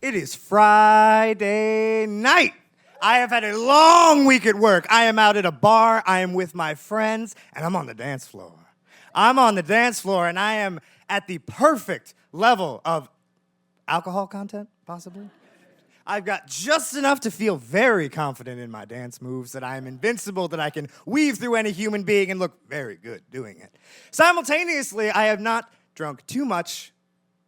It is Friday night. I have had a long week at work. I am out at a bar. I am with my friends, and I'm on the dance floor. I'm on the dance floor, and I am at the perfect level of alcohol content, possibly. I've got just enough to feel very confident in my dance moves, that I am invincible, that I can weave through any human being and look very good doing it. Simultaneously, I have not drunk too much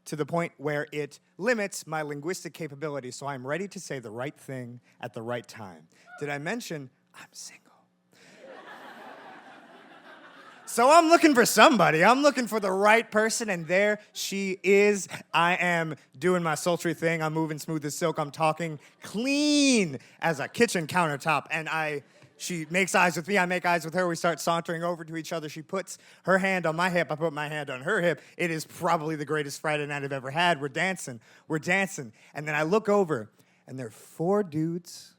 to the point where it limits my linguistic capability, so I'm ready to say the right thing at the right time. Did I mention I'm single? So I'm looking for somebody. I'm looking for the right person, and there she is. I am doing my sultry thing. I'm moving smooth as silk. I'm talking clean as a kitchen countertop, and she makes eyes with me. I make eyes with her. We start sauntering over to each other. She puts her hand on my hip. I put my hand on her hip. It is probably the greatest Friday night I've ever had. We're dancing. And then I look over, and there are 4 dudes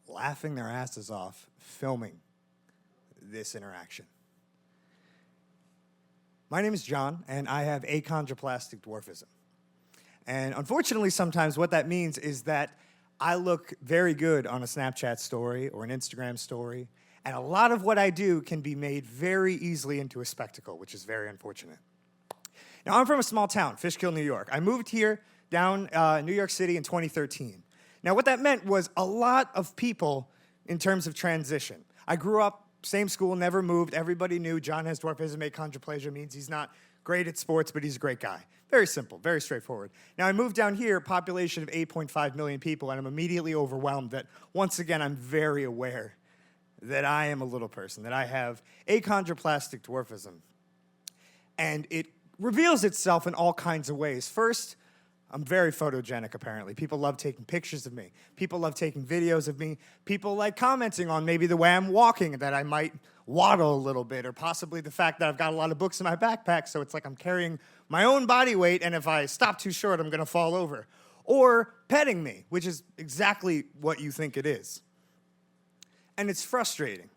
laughing their asses off, filming this interaction. My name is Jon, and I have achondroplastic dwarfism. And unfortunately, sometimes what that means is that I look very good on a Snapchat story or an Instagram story, and a lot of what I do can be made very easily into a spectacle, which is very unfortunate. Now, I'm from a small town, Fishkill, New York. I moved here down New York City in 2013. Now, what that meant was a lot of people in terms of transition. I grew up, same school, never moved. Everybody knew Jon has dwarfism. Achondroplasia means he's not great at sports, but he's a great guy. Very simple, very straightforward. Now, I moved down here, population of 8.5 million people, and I'm immediately overwhelmed that, once again, I'm very aware that I am a little person, that I have achondroplastic dwarfism. And it reveals itself in all kinds of ways. First, I'm very photogenic, apparently. People love taking pictures of me. People love taking videos of me. People like commenting on maybe the way I'm walking, that I might waddle a little bit, or possibly the fact that I've got a lot of books in my backpack, so it's like I'm carrying my own body weight, and if I stop too short, I'm going to fall over. Or petting me, which is exactly what you think it is. And it's frustrating,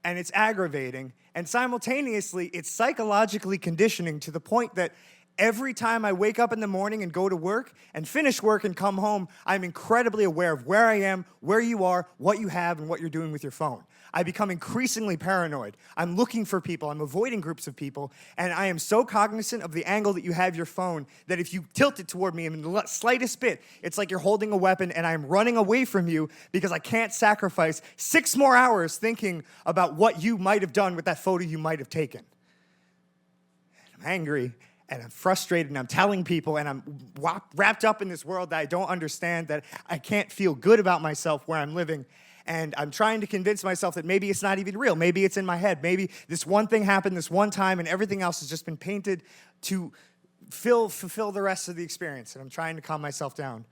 and it's aggravating, and simultaneously, it's psychologically conditioning to the point that every time I wake up in the morning and go to work and finish work and come home, I'm incredibly aware of where I am, where you are, what you have, and what you're doing with your phone. I become increasingly paranoid. I'm looking for people. I'm avoiding groups of people. And I am so cognizant of the angle that you have your phone that if you tilt it toward me in the slightest bit, it's like you're holding a weapon and I'm running away from you because I can't sacrifice 6 more hours thinking about what you might have done with that photo you might have taken. And I'm angry. And I'm frustrated, and I'm telling people, and I'm wrapped up in this world that I don't understand, that I can't feel good about myself where I'm living. And I'm trying to convince myself that maybe it's not even real. Maybe it's in my head. Maybe this one thing happened this one time, and everything else has just been painted to fulfill the rest of the experience. And I'm trying to calm myself down.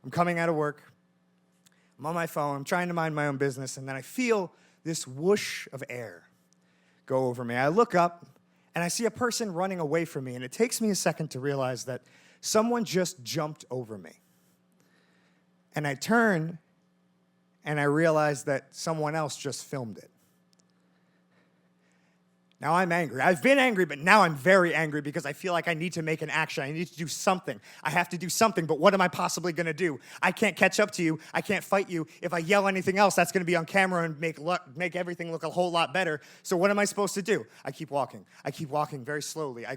I'm coming out of work. I'm on my phone. I'm trying to mind my own business. And then I feel this whoosh of air go over me. I look up, and I see a person running away from me, and it takes me a second to realize that someone just jumped over me. And I turn, and I realize that someone else just filmed it. Now I'm angry. I've been angry, but now I'm very angry because I feel like I need to make an action. I need to do something. I have to do something, but what am I possibly going to do? I can't catch up to you. I can't fight you. If I yell anything else, that's going to be on camera and make everything look a whole lot better. So what am I supposed to do? I keep walking. I keep walking very slowly. I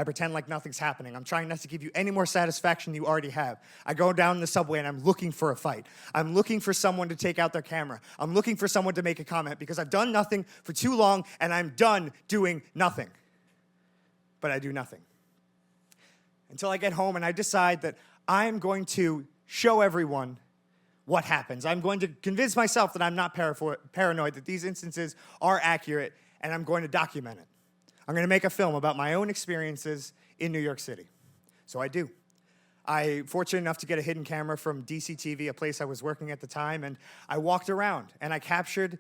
pretend like nothing's happening. I'm trying not to give you any more satisfaction than you already have. I go down the subway, and I'm looking for a fight. I'm looking for someone to take out their camera. I'm looking for someone to make a comment because I've done nothing for too long, and I'm done doing nothing. But I do nothing. Until I get home and I decide that I'm going to show everyone what happens. I'm going to convince myself that I'm not paranoid, that these instances are accurate, and I'm going to document it. I'm going to make a film about my own experiences in New York City. So I do. I'm fortunate enough to get a hidden camera from DCTV, a place I was working at the time, and I walked around, and I captured,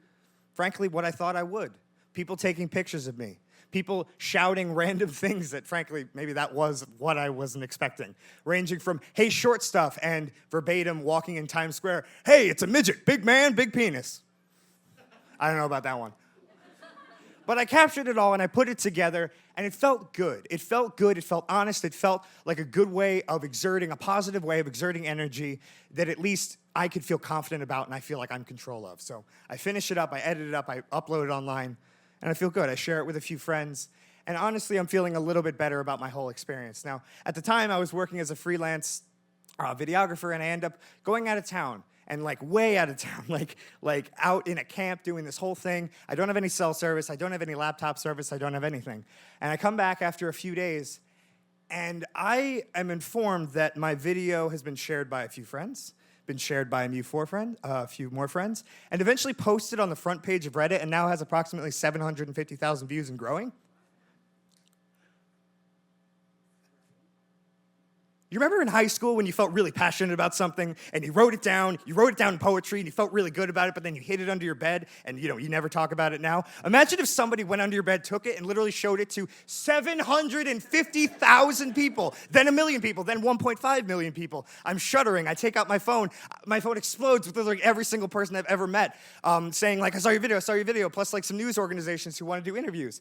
frankly, what I thought I would. People taking pictures of me. People shouting random things that, frankly, maybe that was what I wasn't expecting. Ranging from, hey, short stuff, and verbatim walking in Times Square, hey, it's a midget, big man, big penis. I don't know about that one. But I captured it all, and I put it together, And it felt good. It felt good. It felt honest. It felt like a good way of exerting, a positive way of exerting energy that at least I could feel confident about and I feel like I'm in control of. So I finish it up, I edit it up, I upload it online, and I feel good. I share it with a few friends. And honestly, I'm feeling a little bit better about my whole experience. Now, at the time, I was working as a freelance videographer, and I end up going out of town. And like way out of town, like out in a camp doing this whole thing. I don't have any cell service. I don't have any laptop service. I don't have anything. And I come back after a few days, and I am informed that my video has been shared by a few friends, been shared by a few more friends, and eventually posted on the front page of Reddit, and now has approximately 750,000 views and growing. You remember in high school when you felt really passionate about something and you wrote it down in poetry and you felt really good about it, but then you hid it under your bed and you never talk about it now? Imagine if somebody went under your bed, took it, and literally showed it to 750,000 people, then 1 million people, then 1.5 million people. I'm shuddering. I take out my phone. My phone explodes with literally every single person I've ever met saying like, I saw your video, plus like some news organizations who want to do interviews.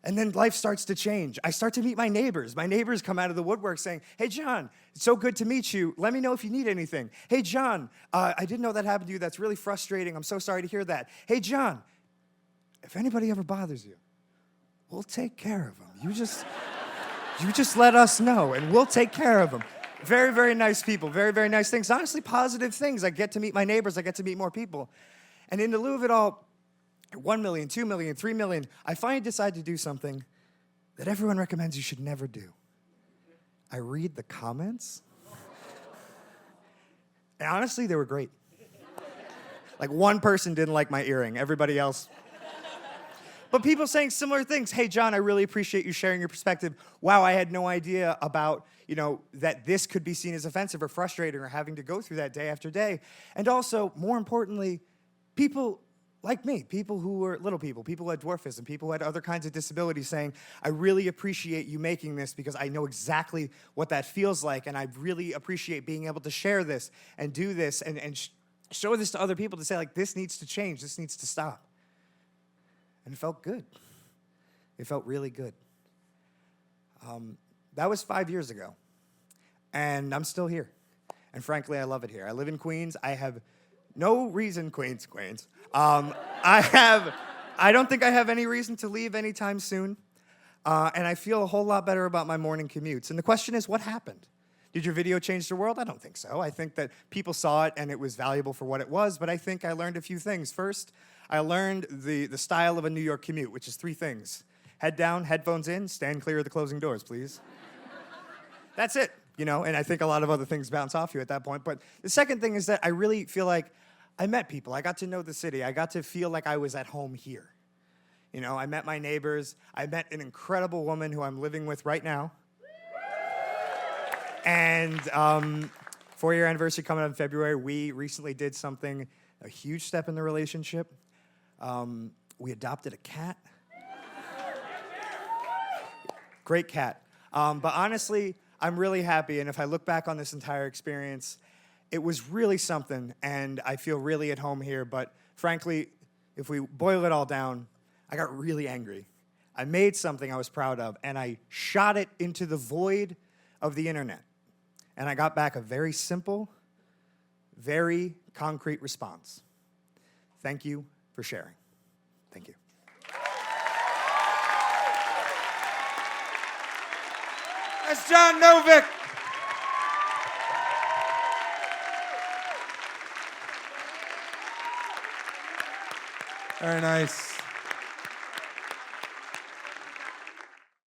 And then life starts to change. I start to meet my neighbors. My neighbors come out of the woodwork saying, hey, John, it's so good to meet you. Let me know if you need anything. Hey, John, I didn't know that happened to you. That's really frustrating. I'm so sorry to hear that. Hey, John, if anybody ever bothers you, we'll take care of them. You just let us know, and we'll take care of them. Very, very nice people. Very, very nice things. Honestly, positive things. I get to meet my neighbors. I get to meet more people. And in the lieu of it all, 1 million, 2 million, 3 million, I finally decide to do something that everyone recommends you should never do. I read the comments. And honestly, they were great. Like one person didn't like my earring. Everybody else. But people saying similar things. Hey, John, I really appreciate you sharing your perspective. Wow, I had no idea about, that this could be seen as offensive or frustrating or having to go through that day after day. And also, more importantly, people like me, people who were little people who had dwarfism, people who had other kinds of disabilities saying, I really appreciate you making this because I know exactly what that feels like, and I really appreciate being able to share this and do this and show this to other people to say, like, this needs to change, this needs to stop. And it felt good. It felt really good. That was 5 years ago, and I'm still here. And frankly, I love it here. I live in Queens. I have no reason, Queens. I don't think I have any reason to leave anytime soon. And I feel a whole lot better about my morning commutes. And the question is, what happened? Did your video change the world? I don't think so. I think that people saw it and it was valuable for what it was, but I think I learned a few things. First, I learned the style of a New York commute, which is 3 things. Head down, headphones in, stand clear of the closing doors, please. That's it, and I think a lot of other things bounce off you at that point. But the second thing is that I really feel like I met people. I got to know the city. I got to feel like I was at home here. I met my neighbors. I met an incredible woman who I'm living with right now. And 4-year anniversary coming up in February. We recently did something, a huge step in the relationship. We adopted a cat. Great cat. But honestly, I'm really happy. And if I look back on this entire experience, it was really something, and I feel really at home here. But frankly, if we boil it all down, I got really angry. I made something I was proud of, and I shot it into the void of the internet. And I got back a very simple, very concrete response. Thank you for sharing. Thank you. That's Jon Novick. Very nice.